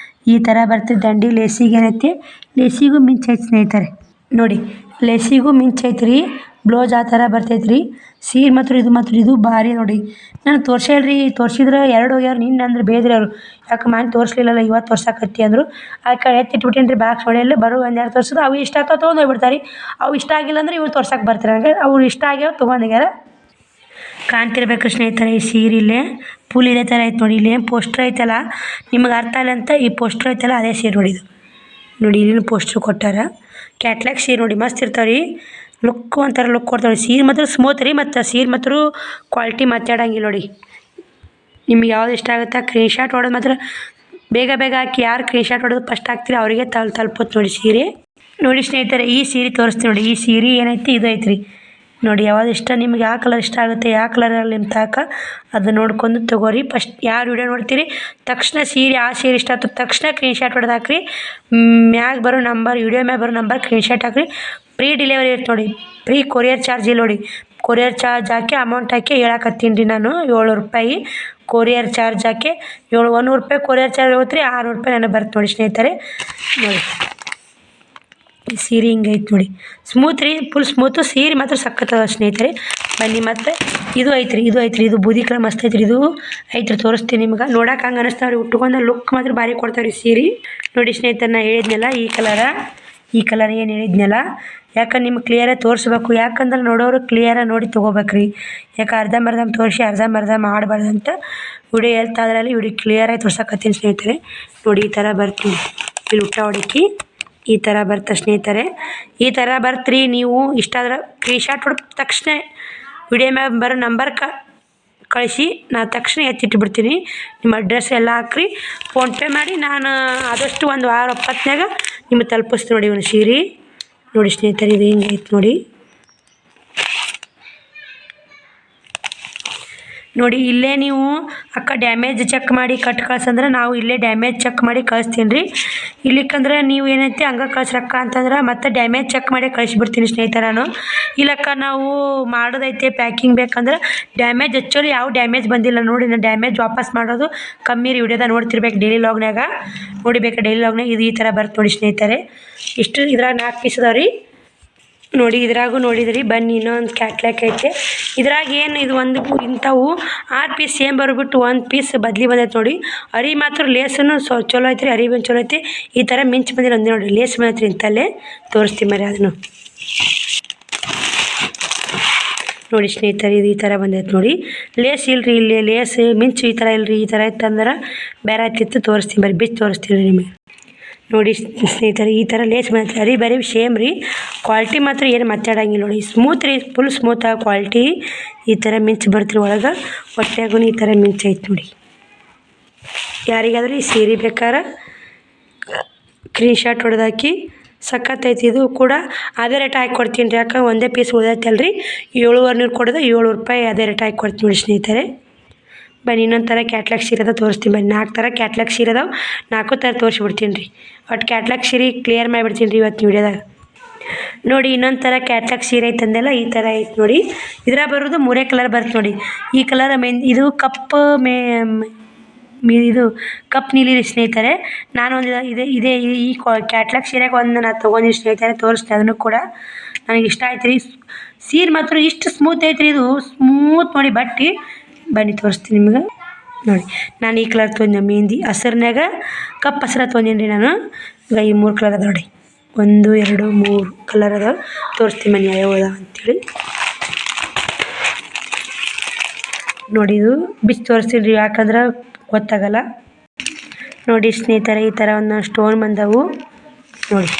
ಈ ಥರ ಬರ್ತದೆ ದಂಡಿ. ಲೇಸಿಗೆ ಏನೈತಿ, ಲೇಸಿಗೂ ಮಿಂಚೈತಿ ಸ್ನೇಹಿತರೆ. ನೋಡಿ ಲೇಸಿಗೂ ಮಿಂಚೈತಿ ರೀ. ಬ್ಲೌಸ್ ಆ ಥರ ಬರ್ತೈತೆ ರೀ. ಸೀರೆ ಮಾತ್ರ ಇದು ಭಾರಿ ನೋಡಿ. ನಾನು ತೋರಿಸೇಳ್ರಿ, ತೋರಿಸಿದ್ರೆ 2 ಹೋಗ್ಯಾರ. ನಿನ್ನೆ ಅಂದ್ರೆ ಬೇದ್ರಿ ಅವರು, ಯಾಕೆ ಮನೆ ತೋರಿಸ್ಲಿಲ್ಲಲ್ಲ ಇವತ್ತು ತೋರ್ಸಕತ್ತಿ ಅಂದರು. ಆ ಕಡೆ ಎತ್ತಿಟ್ಬಿಟ್ಟೇನಿ ರೀ ಬಾಕ್ಸ್ ಹೊಡೆಯಲ್ಲ. ಬರೋ 1-2 ತೋರಿಸಿದ್ರೆ ಅವು ಇಷ್ಟ ಆಗ್ತಾವೆ ತೊಗೊಂಡು ಹೋಗ್ಬಿಡ್ತಾರೆ. ಅವು ಇಷ್ಟ ಆಗಿಲ್ಲ ಅಂದ್ರೆ ಇವು ತೋರ್ಸಕ್ಕೆ ಬರ್ತಾರೆ. ಹಂಗೆ ಅವ್ರು ಇಷ್ಟ ಆಗ್ಯಾವ ತೊಗೊಂಡೋಗ್ಯಾರ. ಕಾಣ್ತಿರ್ಬೇಕು ಸ್ನೇಹಿತರೆ ಈ ಸೀರೆ ಇಲ್ಲೇ ಫುಲ್ ಇದೇ ಥರ ಐತೆ ನೋಡಿ. ಇಲ್ಲಿ ಪೋಸ್ಟರ್ ಐತಲ್ಲ, ನಿಮಗೆ ಅರ್ಥ ಇಲ್ಲ ಅಂತ ಈ ಪೋಸ್ಟರ್ ಐತಲ್ಲ ಅದೇ ಸೀರೆ ನೋಡಿ. ಇದು ನೋಡಿ ಇಲ್ಲಿನ ಪೋಸ್ಟ್ರು ಕೊಟ್ಟಾರ. ಕ್ಯಾಟ್ಲಾಗ್ ಸೀರೆ ನೋಡಿ ಮಸ್ತ್ ಇರ್ತಾವೆ ರೀ. ಲುಕ್ ಒಂಥರ ಲುಕ್ ಕೊಡ್ತಾವೆ. ಸೀರೆ ಮಾತ್ರ ಸ್ಮೂತ್ ರೀ, ಮತ್ತು ಸೀರೆ ಮಾತ್ರ ಕ್ವಾಲಿಟಿ ಮಾತಾಡಂಗಿಲ್ಲ ನೋಡಿ. ನಿಮ್ಗೆ ಯಾವ್ದು ಇಷ್ಟ ಆಗುತ್ತೆ ಸ್ಕ್ರೀನ್ಶಾಟ್ ಹೊಡೋದು ಮಾತ್ರ ಬೇಗ ಹಾಕಿ. ಯಾರು ಸ್ಕ್ರೀನ್ಶಾಟ್ ಹೊಡೋದು ಫಸ್ಟ್ ಹಾಕ್ತೀರಿ ಅವರಿಗೆ ತಲುಪುತ್ತೆ ನೋಡಿ ಸೀರೆ. ನೋಡಿ ಸ್ನೇಹಿತರೆ ಈ ಸೀರೆ ತೋರಿಸ್ತೀನಿ ನೋಡಿ. ಈ ಸೀರೆ ಏನೈತಿ ಇದು ಐತ್ರಿ ನೋಡಿ. ಯಾವ್ದು ಇಷ್ಟ ನಿಮ್ಗೆ ಯಾವ ಕಲರ್ ಇಷ್ಟ ಆಗುತ್ತೆ, ಯಾವ ಕಲರಲ್ಲಿ ನಿಮ್ಮ ತಾಕ ಅದು ನೋಡ್ಕೊಂಡು ತೊಗೋರಿ. ಫಸ್ಟ್ ಯಾರು ವಿಡಿಯೋ ನೋಡ್ತೀರಿ ತಕ್ಷಣ ಸೀರೆ ಆ ಸೀರೆ ಇಷ್ಟ ಆಯ್ತು ತಕ್ಷಣ ಸ್ಕ್ರೀನ್ಶಾಟ್ ಹೊಡೆದು ಹಾಕ್ರಿ. ಮ್ಯಾಗ ಬರೋ ನಂಬರ್, ವಿಡಿಯೋ ಮ್ಯಾಗ ಬರೋ ನಂಬರ್ ಸ್ಕ್ರೀನ್ಶಾಟ್ ಹಾಕ್ರಿ. ಫ್ರೀ ಡೆಲಿವರಿ ಇರುತ್ತೆ ನೋಡಿ. ಫ್ರೀ ಕೊರಿಯರ್ ಚಾರ್ಜ್ ಇಲ್ಲ ನೋಡಿ. ಕೊರಿಯರ್ ಚಾರ್ಜ್ ಹಾಕಿ ಅಮೌಂಟ್ ಹಾಕಿ ಹೇಳಕತ್ತೀನಿ ರೀ ನಾನು. 700 ರೂಪಾಯಿ ಕೊರಿಯರ್ ಚಾರ್ಜ್ ಹಾಕಿ 100 ರೂಪಾಯಿ ಕೊರಿಯರ್ ಚಾರ್ಜ್ ಹೋಗ್ತೀರಿ. 600 ರೂಪಾಯಿ ನನಗೆ ಬರುತ್ತೆ ನೋಡಿ ಸ್ನೇಹಿತರೆ. ನೋಡಿ ಈ ಸೀರೆ ಹಿಂಗೈತೆ ನೋಡಿ. ಸ್ಮೂತ್ ರೀ, ಫುಲ್ ಸ್ಮೂತು. ಸೀರೆ ಮಾತ್ರ ಸಖತ್ತದ ಸ್ನೇಹಿತರೆ. ಬನ್ನಿ ಮತ್ತು ಇದು ಐತ್ರಿ, ಇದು ಬೂದಿ ಕಲರ್ ಮಸ್ತ್ ಐತ್ರಿ. ಇದು ಐತ್ರಿ ತೋರಿಸ್ತೀನಿ ನಿಮ್ಗೆ. ನೋಡಕ್ಕೆ ಹಂಗೆ ಅನಿಸ್ತಾವ್ರಿ. ಉಟ್ಕೊಂಡು ಲುಕ್ ಮಾತ್ರ ಭಾರಿ ಕೊಡ್ತಾವ್ರಿ ಸೀರೆ. ನೋಡಿ ಸ್ನೇಹಿತರೆ ನಾ ಹೇಳಿದ್ನಲ್ಲ ಈ ಕಲರ್ ಏನು ಹೇಳಿದ್ನಲ್ಲ, ಯಾಕಂದ್ರೆ ನಿಮ್ಗೆ ಕ್ಲಿಯರಾಗಿ ತೋರಿಸ್ಬೇಕು. ಯಾಕಂದ್ರೆ ನೋಡೋರು ಕ್ಲಿಯರಾಗಿ ನೋಡಿ ತೊಗೋಬೇಕ್ರಿ. ಯಾಕೆ ಅರ್ಧಂಬರ್ಧ ತೋರಿಸಿ ಅರ್ಧಂಬರ್ಧ ಮಾಡಬಾರ್ದು ಅಂತ ವಿಡಿಯೋ ಹೇಳ್ತಾ ಅದರಲ್ಲಿ ವಿಡಿಯೋ ಕ್ಲಿಯರಾಗಿ ತೋರ್ಸಕತ್ತೀನಿ ಸ್ನೇಹಿತರೆ. ನೋಡಿ ಈ ಥರ ಬರ್ತೀನಿ. ಇಲ್ಲಿ ಊಟ ಹೊಡಿಕಿ ಈ ಥರ ಬರ್ತಾ ಸ್ನೇಹಿತರೆ. ಈ ಥರ ಬರ್ತ್ರಿ. ನೀವು ಇಷ್ಟ ಆದ್ರೆ ಸ್ಕ್ರೀನ್ಶಾಟ್ ಹೊಡೆದ ತಕ್ಷಣ ವಿಡಿಯೋ ಮ್ಯಾಗ ಬರೋ ನಂಬರ್ ಕಳಿಸಿ. ನಾನು ತಕ್ಷಣ ಎತ್ತಿಟ್ಬಿಡ್ತೀನಿ. ನಿಮ್ಮ ಅಡ್ರೆಸ್ ಎಲ್ಲ ಹಾಕ್ರಿ, ಫೋನ್ಪೇ ಮಾಡಿ. ನಾನು ಆದಷ್ಟು ಒಂದು ವಾರ 20ನ್ಯಾಗ ನಿಮಗೆ ತಲುಪಿಸ್ತೀನಿ ನೋಡಿ ಒಂದು ಸೀರೆ. ನೋಡಿ ಸ್ನೇಹಿತರೆ ಇದು ಹಿಂಗೈತೆ ನೋಡಿ. ನೋಡಿ ಇಲ್ಲೇ ನೀವು ಅಕ್ಕ ಡ್ಯಾಮೇಜ್ ಚೆಕ್ ಮಾಡಿ ಕಳ್ಸಂದ್ರೆ ನಾವು ಇಲ್ಲೇ ಡ್ಯಾಮೇಜ್ ಚೆಕ್ ಮಾಡಿ ಕಳಿಸ್ತೀನಿ ರೀ. ಇಲ್ಲಿಕ್ಕಂದ್ರೆ ನೀವು ಏನೈತಿ ಹಂಗೆ ಕಳ್ಸ್ರಕ್ಕ ಅಂತಂದ್ರೆ ಮತ್ತೆ ಡ್ಯಾಮೇಜ್ ಚೆಕ್ ಮಾಡಿ ಕಳಿಸ್ಬಿಡ್ತೀನಿ ಸ್ನೇಹಿತರೆ ನಾನು. ಇಲ್ಲಕ್ಕ ನಾವು ಮಾಡೋದೈತೆ ಪ್ಯಾಕಿಂಗ್ ಬೇಕಂದ್ರೆ ಡ್ಯಾಮೇಜ್ ಆ್ಯಕ್ಚುಲಿ ಯಾವ ಡ್ಯಾಮೇಜ್ ಬಂದಿಲ್ಲ ನೋಡಿ. ನಾನು ಡ್ಯಾಮೇಜ್ ವಾಪಸ್ ಮಾಡೋದು ಕಮ್ಮಿ ರೀ. ವಿಡಿಯೋದಾಗ ನೋಡ್ತಿರ್ಬೇಕು ಡೈಲಿ ಲಾಗ್ನಾಗ ನೋಡಿಬೇಕು. ಡೈಲಿ ಲಾಗ್ನಾಗ ಇದು ಈ ಥರ ಬರುತ್ತೆ ನೋಡಿ ಸ್ನೇಹಿತರೆ. ಇಷ್ಟು ಇದ್ರಾಗ 4 ಪೀಸ್ ಅದಾವೆ ರೀ ನೋಡಿ. ಇದ್ರಾಗೂ ನೋಡಿದ್ರಿ ಬನ್ನಿ ಇನ್ನೊಂದು ಕ್ಯಾಟ್ಲಾಗ್ ಐತೆ. ಇದ್ರಾಗ ಏನು ಇದು ಒಂದು ಇಂಥವು 6 ಪೀಸ್ ಸೇಮ್ ಬರ್ಬಿಟ್ಟು 1 ಪೀಸ್ ಬದಲಿ ಬಂದೈತೆ ನೋಡಿ. ಅರಿ ಮಾತ್ರ ಲೇಸನ್ನು ಚಲೋ ಐತ್ರಿ. ಅರಿ ಬಂದು ಚಲೋ ಐತಿ. ಈ ಥರ ಮಿಂಚು ಬಂದಿರೋ ಒಂದು ನೋಡಿ ಲೇಸ್ ಬಂದೈತ್ರಿ. ಇಂಥಲ್ಲೇ ತೋರಿಸ್ತೀವಿ ಮರಿ ಅದನ್ನು ನೋಡಿ ಸ್ನೇಹಿತರೆ. ಇದು ಈ ಥರ ಬಂದೈತೆ ನೋಡಿ. ಲೇಸ್ ಇಲ್ರಿ, ಇಲ್ಲಿ ಲೇಸ್ ಮಿಂಚು ಈ ಥರ ಇಲ್ರಿ. ಈ ಥರ ಇತ್ತಂದ್ರೆ ಬೇರೆ ಆಯ್ತಿತ್ತು. ತೋರಿಸ್ತೀನಿ ಬರೀ ಬಿಚ್ಚು ತೋರಿಸ್ತೀನಿ ರೀ ನಿಮಗೆ. ನೋಡಿ ಸ್ನೇಹಿತರೆ ಈ ಥರ ಲೇಸ್ ಬಂದೈತೆ. ಅರಿ ಬರೀ ಸೇಮ್ ರೀ. ಕ್ವಾಲಿಟಿ ಮಾತ್ರ ಏನು ಮಾತಾಡಂಗಿಲ್ಲ ನೋಡಿ. ಸ್ಮೂತ್ ರೀ, ಫುಲ್ ಸ್ಮೂತ್ ಆಗಿ ಕ್ವಾಲಿಟಿ. ಈ ಥರ ಮಿಂಚು ಬರ್ತೀರಿ ಒಳಗೆ. ಹೊಟ್ಟೆಗೂ ಈ ಥರ ಮಿಂಚು ಐತೆ ನೋಡಿ. ಯಾರಿಗಾದ್ರೂ ಈ ಸೀರೆ ಬೇಕಾದ್ರೆ ಸ್ಕ್ರೀನ್ಶಾಟ್ ಹೊಡೆದಾಕಿ. ಸಖತ್ತೈತಿ. ಇದು ಕೂಡ ಅದೇ ರೇಟ್ ಹಾಕಿ ಕೊಡ್ತೀನಿ ರೀ. ಯಾಕೆ ಒಂದೇ ಪೀಸ್ ಉಳಿದೈತಲ್ರಿ. 700 ಕೊಡೋದು 700 ರೂಪಾಯಿ ಅದೇ ರೇಟ್ ಹಾಕಿ ಕೊಡ್ತೀನಿ ನೋಡಿ ಸ್ನೇಹಿತರೆ. ಬನ್ನಿ ಇನ್ನೊಂದು ಥರ ಕ್ಯಾಟ್ಲಾಗ್ ಸೀರೆ ಅದ ತೋರಿಸ್ತೀನಿ ಬನ್ನಿ. 4 ಥರ ಕ್ಯಾಟ್ಲಾಗ್ ಸೀರೆ ಅದಾವೆ. 4 ಥರ ತೋರಿಸ್ಬಿಡ್ತೀನಿ ರೀ. ಒಟ್ಟು ಕ್ಯಾಟ್ಲಾಗ್ ಸೀರೆ ಕ್ಲಿಯರ್ ಮಾಡಿಬಿಡ್ತೀನಿ ರೀ ಇವತ್ತು ವಿಡಿಯೋದಾಗ. ನೋಡಿ ಇನ್ನೊಂದು ಥರ ಕ್ಯಾಟ್ಲಾಗ್ ಸೀರೆ ಐತಂದೆಲ್ಲ ಈ ಥರ ಐತೆ ನೋಡಿ. ಇದ್ರಾಗ ಬರೋದು 3 ಕಲರ್ ಬರುತ್ತೆ ನೋಡಿ. ಈ ಕಲರ್ ಇದು ಕಪ್ ಇದು ಕಪ್ ನೀಲಿ ರೀ ಸ್ನೇಹಿತರೆ. ನಾನು ಒಂದು ಇದೇ ಈ ಕ್ಯಾಟ್ಲಾಗ್ ಸೀರೆಗೆ ಒಂದು ನಾನು ತೊಗೊಂಡಿನಿ ಸ್ನೇಹಿತರೆ. ತೋರಿಸ್ತೀನಿ ಅದನ್ನು ಕೂಡ. ನನಗೆ ಇಷ್ಟ ಆಯ್ತು ರೀ. ಸೀರೆ ಮಾತ್ರ ಇಷ್ಟು ಸ್ಮೂತ್ ಐತ್ರಿ. ಇದು ಸ್ಮೂತ್ ನೋಡಿ ಬಟ್ಟೆ. ಬನ್ನಿ ತೋರಿಸ್ತೀನಿ ನಿಮ್ಗೆ. ನೋಡಿ ನಾನು ಈ ಕಲರ್ ತೊಗೊಂಡೆ ಮೆಹಂದಿ ಹಸಿರ್ನಾಗ ಕಪ್ ಹಸಿರ ತೊಗೊಂಡೀನಿ ರೀ ನಾನು. ಈಗ ಈ 3 ಕಲರ್ ಅದ ನೋಡಿ. 1 2 3 ಕಲರ್ ಅದಾವೆ. ತೋರಿಸ್ತೀನಿ ಬನ್ನಿ ಯಾವ ಅದಾವ ಅಂಥೇಳಿ. ನೋಡಿ ಇದು ಬಿಚ್ಚು ತೋರಿಸ್ತೀನಿ ರೀ, ಯಾಕಂದ್ರೆ ಗೊತ್ತಾಗಲ್ಲ. ನೋಡಿ ಸ್ನೇಹಿತರೆ ಈ ಥರ ಒಂದು ಸ್ಟೋನ್ ಬಂದವು ನೋಡಿ.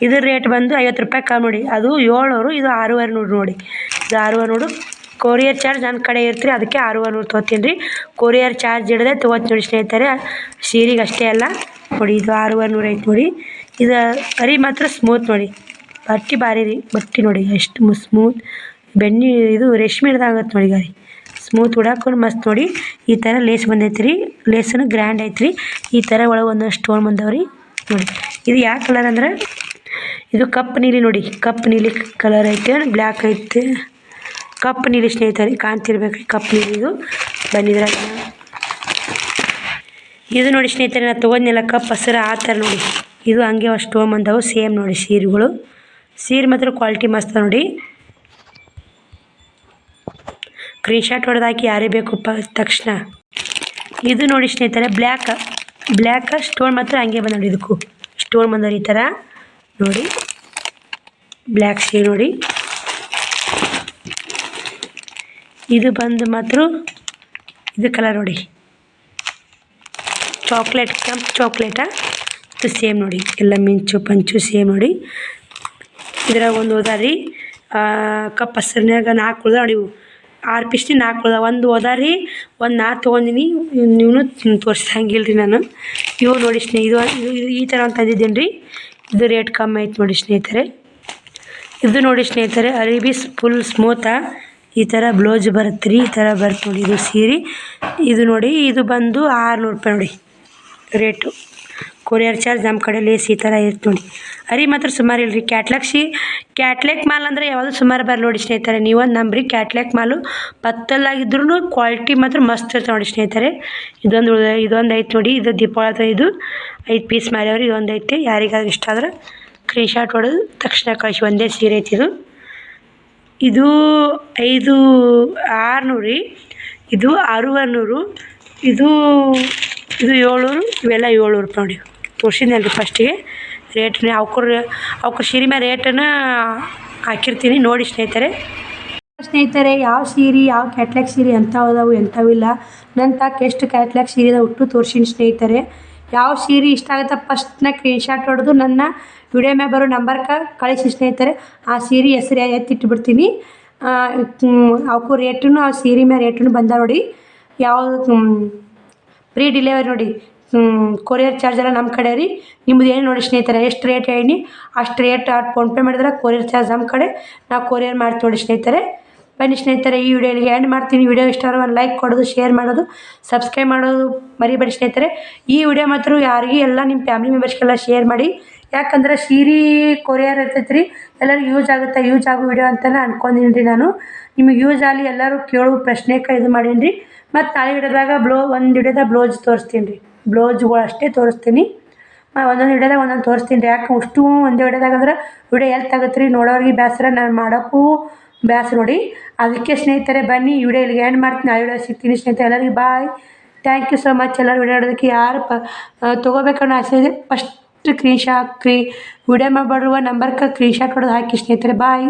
ಇದ್ರ ರೇಟ್ ಬಂದು 50 ರೂಪಾಯಿ ಕಮ್ಮಿ ನೋಡಿ. ಅದು 700, ಇದು 650 ನೋಡಿ. ಇದು 650. ಕೊರಿಯರ್ ಚಾರ್ಜ್ ನನ್ನ ಕಡೆ ಇರ್ತೀರಿ, ಅದಕ್ಕೆ 650 ತೊಗೋತೀನಿ ರೀ. ಕೊರಿಯರ್ ಚಾರ್ಜ್ ಹಿಡ್ದೆ ತೊಗೋತೀನಿ ನೋಡಿ ಸ್ನೇಹಿತರೆ. ಸೀರೆಗೆ ಅಷ್ಟೇ ಅಲ್ಲ ನೋಡಿ. ಇದು 650 ಐತೆ ನೋಡಿ. ಇದು ಅರಿ ಮಾತ್ರ ಸ್ಮೂತ್ ನೋಡಿ. ಬಟ್ಟೆ ಭಾರಿ ರೀ. ಬಟ್ಟೆ ನೋಡಿ ಎಷ್ಟು ಸ್ಮೂತ್. ಬೆನ್ನಿ ಇದು ರೇಷ್ಮೆ ಹಿಡ್ದಾಗತ್ತೆ ನೋಡಿ. ಗಾರಿ ಸ್ಮೂತ್ ಉಡಾಕೊಂಡು ಮಸ್ತ್ ನೋಡಿ. ಈ ಥರ ಲೇಸ್ ಬಂದೈತೆ ರೀ. ಲೇಸನ್ನು ಗ್ರ್ಯಾಂಡ್ ಐತೆ ರೀ. ಈ ಥರ ಒಳಗೆ ಒಂದೊಂದು ಸ್ಟೋನ್ ಬಂದವ್ರಿ ನೋಡಿ. ಇದು ಯಾವ ಕಲರ್ ಅಂದ್ರೆ ಇದು ಕಪ್ಪು ನೀಲಿ ನೋಡಿ, ಕಪ್ಪು ನೀಲಿ ಕಲರ್ ಐತೆ, ಬ್ಲ್ಯಾಕ್ ಐತೆ, ಕಪ್ಪು ನೀಲಿ ಸ್ನೇಹಿತರೆ ಕಾಣ್ತಿರ್ಬೇಕ್ರಿ, ಕಪ್ಪು ನೀಲಿದು ಬಂದಿದ್ರಾಗ. ಇದು ನೋಡಿ ಸ್ನೇಹಿತರೆ ನಾನು ತೊಗೊಂಡ್ನೆಲ್ಲ ಕಪ್ಪು ಹಸಿರು ಆ ಥರ ನೋಡಿ. ಇದು ಹಂಗೆ ಅಷ್ಟು ತೊಗೊಂಬಂದವು ಸೇಮ್ ನೋಡಿ ಸೀರೆಗಳು. ಸೀರೆ ಮಾತ್ರ ಕ್ವಾಲಿಟಿ ಮಸ್ತ್ ನೋಡಿ. ಸ್ಕ್ರೀನ್ ಶಾಟ್ ಹೊಡೆದು ಹಾಕಿ ಯಾರೇ ಬೇಕಪ್ಪ ತಕ್ಷಣ. ಇದು ನೋಡಿ ಸ್ನೇಹಿತರೆ ಬ್ಲ್ಯಾಕ್ ಸ್ಟೋನ್ ಮಾತ್ರ ಹಂಗೆ ಬಂದ ನೋಡಿ. ಇದಕ್ಕೂ ಸ್ಟೋನ್ ಬಂದವ್ರು ಈ ಥರ ನೋಡಿ. ಬ್ಲ್ಯಾಕ್ ಸೀರೆ ನೋಡಿ. ಇದು ಬಂದು ಮಾತ್ರ ಇದು ಕಲರ್ ನೋಡಿ, ಚಾಕ್ಲೇಟ್, ಕೆಂಪು ಚಾಕ್ಲೇಟಾ ಇದು ಸೇಮ್ ನೋಡಿ. ಎಲ್ಲ ಮಿಂಚು ಪಂಚು ಸೇಮ್ ನೋಡಿ. ಇದ್ರಾಗ ಒಂದು ಹೋದಾರಿ ಕಪ್ಪು ಹಸಿರಿನಾಗ 4 ಉಳ್ದಾವ ನೋಡಿ. 6 ಪೀಸ್ನಿ 4 ಉಳ್ದಾವ. ಒಂದು ಹೋದಾರಿ, ಒಂದು 4 ತೊಗೊಂಡಿನಿ. ನೀವು ತೋರಿಸಂಗಿಲ್ಲ ರೀ ನಾನು. ಇವು ನೋಡಿ ಇದು ಈ ಥರ ಒಂದು ತಂದಿದ್ದೇನೆ ರೀ. ಇದು ರೇಟ್ ಕಮ್ಮಿ ಐತೆ ನೋಡಿ ಸ್ನೇಹಿತರೆ. ಇದು ನೋಡಿ ಸ್ನೇಹಿತರೆ ಅರಿಬಿಸ್ ಫುಲ್ ಸ್ಮೂತಾ ಈ ಥರ ಬ್ಲೌಸ್ ಬರುತ್ತೆ ರೀ. ಈ ಥರ ಬರುತ್ತೆ ನೋಡಿ. ಇದು ಸೀರೆ ಇದು ನೋಡಿ. ಇದು ಬಂದು 600 ರೂಪಾಯಿ ನೋಡಿ ರೇಟು. ಕೊರಿಯರ್ ಚಾರ್ಜ್ ನಮ್ಮ ಕಡೆ ಲೇಸ್ ಈ ಥರ ಇರುತ್ತೆ ನೋಡಿ. ಅರಿ ಮಾತ್ರ ಸುಮಾರು ಇಲ್ಲರಿ. ಕ್ಯಾಟ್ಲಾಕ್ ಮಾಲ್ ಅಂದರೆ ಯಾವುದು ಸುಮಾರು ಬರಲ್ಲ ನೋಡಿ ಸ್ನೇಹಿತರೆ. ನೀವೊಂದು ನಂಬ್ರಿ, ಕ್ಯಾಟ್ಲಾಕ್ ಮಾಲು ಪತ್ತಲ್ಲಾಗಿದ್ರೂ ಕ್ವಾಲಿಟಿ ಮಾತ್ರ ಮಸ್ತ್ ಇರ್ತವೆ ನೋಡಿ ಸ್ನೇಹಿತರೆ. ಇದೊಂದು ಐತೆ ನೋಡಿ. ಇದು ದೀಪಾವಳಿ ಇದು 5 ಪೀಸ್ ಮಾರ್ಯವ್ರಿ. ಇದೊಂದು ಐತೆ. ಯಾರಿಗಾದ್ರೂ ಇಷ್ಟ ಆದ್ರೆ ಸ್ಕ್ರೀನ್ ಶಾಟ್ ಹೊಡೆದು ತಕ್ಷಣ ಕಳಿಸಿ. ಒಂದೇ ಸೀರೆ ಐತಿ ಇದು. ಇದು 600 ರೀ. ಇದು 600. ಇದು 700. ಇವೆಲ್ಲ 700 ರೂಪಾಯಿ ನೋಡಿ. ತೋರಿಸಿದ್ನಲ್ರಿ ಫಸ್ಟಿಗೆ ರೇಟ್ನ ಅವ್ರ ಸೀರೆ ಮೇಲೆ ರೇಟನ್ನು ಹಾಕಿರ್ತೀನಿ ನೋಡಿ ಸ್ನೇಹಿತರೆ. ಯಾವ ಸೀರೆ ಯಾವ ಕ್ಯಾಟ್ಲಾಗ್ ಸೀರೆ ಎಂಥವು ಅದಾವು ಎಂಥವಿಲ್ಲ ನನ್ನ ತಾಕ ಎಷ್ಟು ಕ್ಯಾಟ್ಲಾಗ್ ಸೀರೆ ಅದಾವ ಒಟ್ಟು ತೋರಿಸಿನಿ ಸ್ನೇಹಿತರೆ. ಯಾವ ಸೀರೆ ಇಷ್ಟ ಆಗುತ್ತೆ ಫಸ್ಟ್ನ ಸ್ಕ್ರೀನ್ ಶಾಟ್ ಹೊಡೆದು ನನ್ನ ವಿಡಿಯೋ ಮೇಲೆ ಬರೋ ನಂಬರ್ಗೆ ಕಳಿಸಿ ಸ್ನೇಹಿತರೆ. ಆ ಸೀರೆ ಹೆಸರು ಎತ್ತಿಟ್ಬಿಡ್ತೀನಿ. ಅವಕ್ಕೂ ರೇಟನ್ನು ಆ ಸೀರೆ ಮೇಲೆ ರೇಟನ್ನು ಬಂದ ನೋಡಿ. ಯಾವುದು ಫ್ರೀ ಡಿಲಿವರಿ ನೋಡಿ. ಕೊರಿಯರ್ ಚಾರ್ಜ್ ಎಲ್ಲ ನಮ್ಮ ಕಡೆ ರೀ. ನಿಮ್ಮದು ಏನು ನೋಡಿ ಸ್ನೇಹಿತರೆ, ಎಷ್ಟು ರೇಟ್ ಹೇಳಿ ಅಷ್ಟು ರೇಟ್ ಫೋನ್ಪೇ ಮಾಡಿದ್ರೆ ಕೊರಿಯರ್ ಚಾರ್ಜ್ ನಮ್ಮ ಕಡೆ, ನಾವು ಕೊರಿಯರ್ ಮಾಡ್ತೀವಿ ನೋಡಿ ಸ್ನೇಹಿತರೆ. ಬನ್ನಿ ಸ್ನೇಹಿತರೆ, ಈ ವಿಡಿಯೋ ಇಲ್ಲಿಗೆ ಎಂಡ್ ಮಾಡ್ತೀನಿ. ವಿಡಿಯೋ ಇಷ್ಟ ಆದರೆ ಒಂದು ಲೈಕ್ ಕೊಡೋದು, ಶೇರ್ ಮಾಡೋದು, ಸಬ್ಸ್ಕ್ರೈಬ್ ಮಾಡೋದು ಮರಿಬೇಡಿ ಸ್ನೇಹಿತರೆ. ಈ ವಿಡಿಯೋ ಮಾತ್ರ ಯಾರಿಗೂ ಎಲ್ಲ ನಿಮ್ಮ ಫ್ಯಾಮಿಲಿ ಮೆಂಬರ್ಸ್ಗೆಲ್ಲ ಶೇರ್ ಮಾಡಿ. ಯಾಕಂದ್ರೆ ಸೀರೆ ಕೊರಿಯರ್ ಇರ್ತೈತೆ ರೀ, ಎಲ್ಲರಿಗೂ ಯೂಸ್ ಆಗೋ ವಿಡಿಯೋ ಅಂತಲೇ ಅನ್ಕೊಂಡಿನಿ ರೀ ನಾನು. ನಿಮಗೆ ಯೂಸ್ ಆಗಲಿ ಎಲ್ಲರೂ ಕೇಳೋ ಪ್ರಶ್ನೆಗೆ ಇದು ಮಾಡೀನಿ ರೀ. ಮತ್ತು ನಾಳೆ ವಿಡಿಯೋದಾಗ ಒಂದು ವಿಡಿಯೋದಾಗ ಬ್ಲೌಸ್ ತೋರಿಸ್ತೀನಿ ರೀ. ಬ್ಲೌಸ್ಗಳು ಅಷ್ಟೇ ತೋರಿಸ್ತೀನಿ. ಒಂದೊಂದು ವಿಡಿಯೋದಾಗ ಒಂದೊಂದು ತೋರಿಸ್ತೀನಿ ರೀ. ಯಾಕೆ ಅಷ್ಟು ಒಂದೇ ವಿಡಿಯೋದಾಗ ಅಂದ್ರೆ ವಿಡಿಯೋ ಎಲ್ಲಿ ತಗತ್ತೆ ರೀ, ನೋಡೋರಿಗೆ ಬೇಸರ, ನಾನು ಮಾಡೋಕ್ಕೂ ಬೇಸರ ನೋಡಿ. ಅದಕ್ಕೆ ಸ್ನೇಹಿತರೆ ಬನ್ನಿ, ಈ ವಿಡಿಯೋ ಇಲ್ಲಿಗೆ ಎಂಡ್ ಮಾಡ್ತೀನಿ. ಆ ವಿಡಿಯೋ ಸಿಗ್ತೀನಿ ಸ್ನೇಹಿತರೆ. ಎಲ್ಲರಿಗೂ ಬಾಯ್, ಥ್ಯಾಂಕ್ ಯು ಸೊ ಮಚ್. ಎಲ್ಲರೂ ವಿಡಿಯೋ ನೋಡೋದಕ್ಕೆ. ಯಾರು ತೊಗೋಬೇಕನ್ನೋ ಆಸೆ ಇದೆ ಫಸ್ಟ್ ವಿಡಿಯೋ ಮಾಡಬಾರುವ ನಂಬರ್ಗೆ ಸ್ಕ್ರೀನ್ ಶಾಟ್ ಹೊಡೆದು ಹಾಕಿ ಸ್ನೇಹಿತರೆ. ಬಾಯ್.